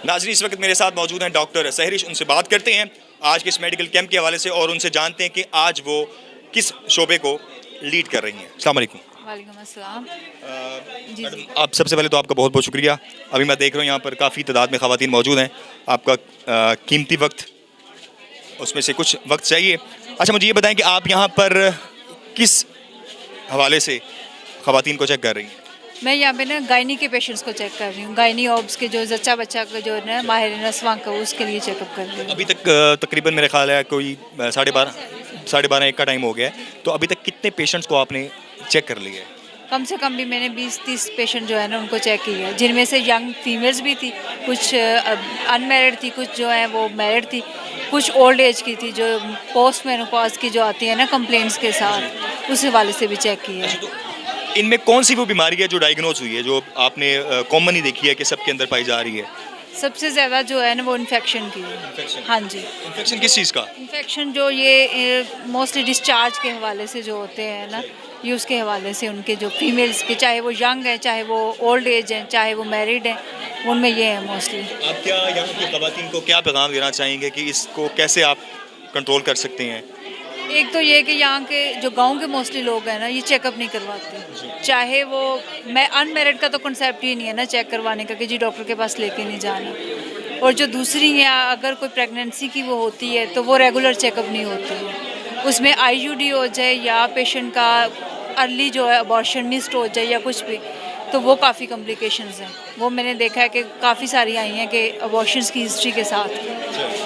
नाज़रीन, इस वक्त मेरे साथ मौजूद हैं डॉक्टर सहरिश। उनसे बात करते हैं आज के इस मेडिकल कैंप के हवाले से और उनसे जानते हैं कि आज वो किस शोबे को लीड कर रही हैं। अस्सलाम वालेकुम। वालेकुम अस्सलाम। जी मैडम, जी। आप सबसे पहले तो आपका बहुत बहुत शुक्रिया। अभी मैं देख रहा हूँ यहाँ पर काफ़ी तादाद में ख़वातीन मौजूद हैं। आपका कीमती वक्त, उसमें से कुछ वक्त चाहिए। अच्छा, मुझे ये बताएं कि आप यहाँ पर किस हवाले से ख़वातीन को चेक कर रही हैं? मैं यहाँ पे ना गायनी के पेशेंट्स को चेक कर रही हूँ। गायनी ऑब्स के जो जच्चा बच्चा का जो ना माहिर नस्वां का, उसके लिए चेकअप कर रही हूँ। अभी तक तकरीबन मेरे ख्याल है कोई 12:30 एक का टाइम हो गया है। तो अभी तक कितने पेशेंट्स को आपने चेक कर लिया है? कम से कम भी मैंने 20-30 पेशेंट जो है ना उनको चेक किया है, जिनमें से यंग फीमेल्स भी थी, कुछ अनमैरिड थी, कुछ जो है वो मैरिड थी, कुछ ओल्ड एज की थी जो पोस्ट मेनोपॉज की जो आती है ना कंप्लेंट्स के साथ, उस हवाले से भी चेक किया है। तो इनमें कौन सी वो बीमारी है जो डायग्नोज हुई है, जो आपने कॉमन ही देखी है कि सबके अंदर पाई जा रही है? सबसे ज़्यादा जो है ना वो इन्फेक्शन की है। हाँ जी। इन्फेक्शन किस चीज़ का? इन्फेक्शन जो ये मोस्टली डिस्चार्ज के हवाले से जो होते हैं ना, ये उसके हवाले से उनके जो फीमेल्स के, चाहे वो यंग हैं, चाहे वो ओल्ड एज हैं, चाहे वो मैरिड हैं, उनमें ये है मोस्टली। आप क्या यहाँ की ख़वातीन को क्या पैगाम देना चाहेंगे कि इसको कैसे आप कंट्रोल कर सकते हैं? एक तो ये कि यहाँ के जो गांव के मोस्टली लोग हैं ना, ये चेकअप नहीं करवाते। चाहे वो मैं अनमेरिड का तो कंसेप्ट ही नहीं है ना चेक करवाने का कि जी डॉक्टर के पास लेके नहीं जाना। और जो दूसरी है, अगर कोई प्रेगनेंसी की वो होती है तो वो रेगुलर चेकअप नहीं होती है। उसमें आईयूडी हो जाए या पेशेंट का अर्ली जो है अबॉर्शन मिस्ड हो जाए या कुछ भी, तो वो काफ़ी कॉम्प्लिकेशंस हैं। वो मैंने देखा है कि काफ़ी सारी आई हैं कि अबॉर्शंस की हिस्ट्री के साथ।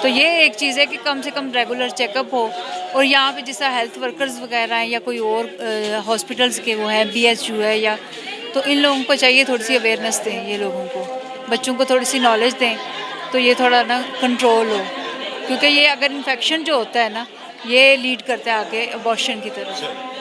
तो ये एक चीज़ है कि कम से कम रेगुलर चेकअप हो। और यहाँ पे जैसा हेल्थ वर्कर्स वगैरह हैं या कोई और हॉस्पिटल्स के वो हैं, बीएचयू है, या तो इन लोगों को चाहिए थोड़ी सी अवेयरनेस दें, ये लोगों को, बच्चों को थोड़ी सी नॉलेज दें, तो ये थोड़ा ना कंट्रोल हो। क्योंकि ये अगर इन्फेक्शन जो होता है ना, ये लीड करता है आगे अबॉर्शन की तरफ।